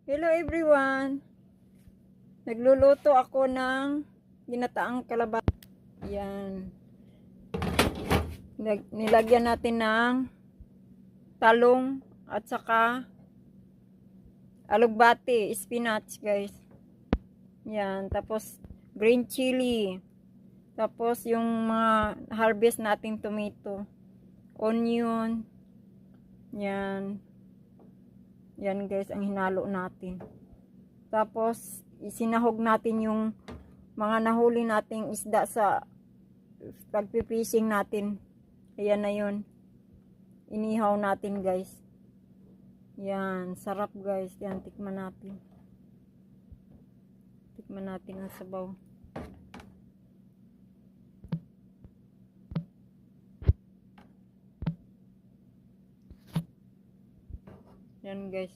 Hello everyone! Nagluluto ako ng ginataang kalabasa. Yan. Nilagyan natin ng talong at saka alugbati, spinach guys. Yan. Tapos green chili. Tapos yung mga harvest nating tomato. Onion. Yan. Yan guys ang hinalo natin. Tapos isinahog natin yung mga nahuli nating isda sa pagpipishing natin. Ayan na yun. Inihaw natin guys. Yan. Sarap guys. Yan. Tikman natin. Tikman natin ang sabaw. Yan guys.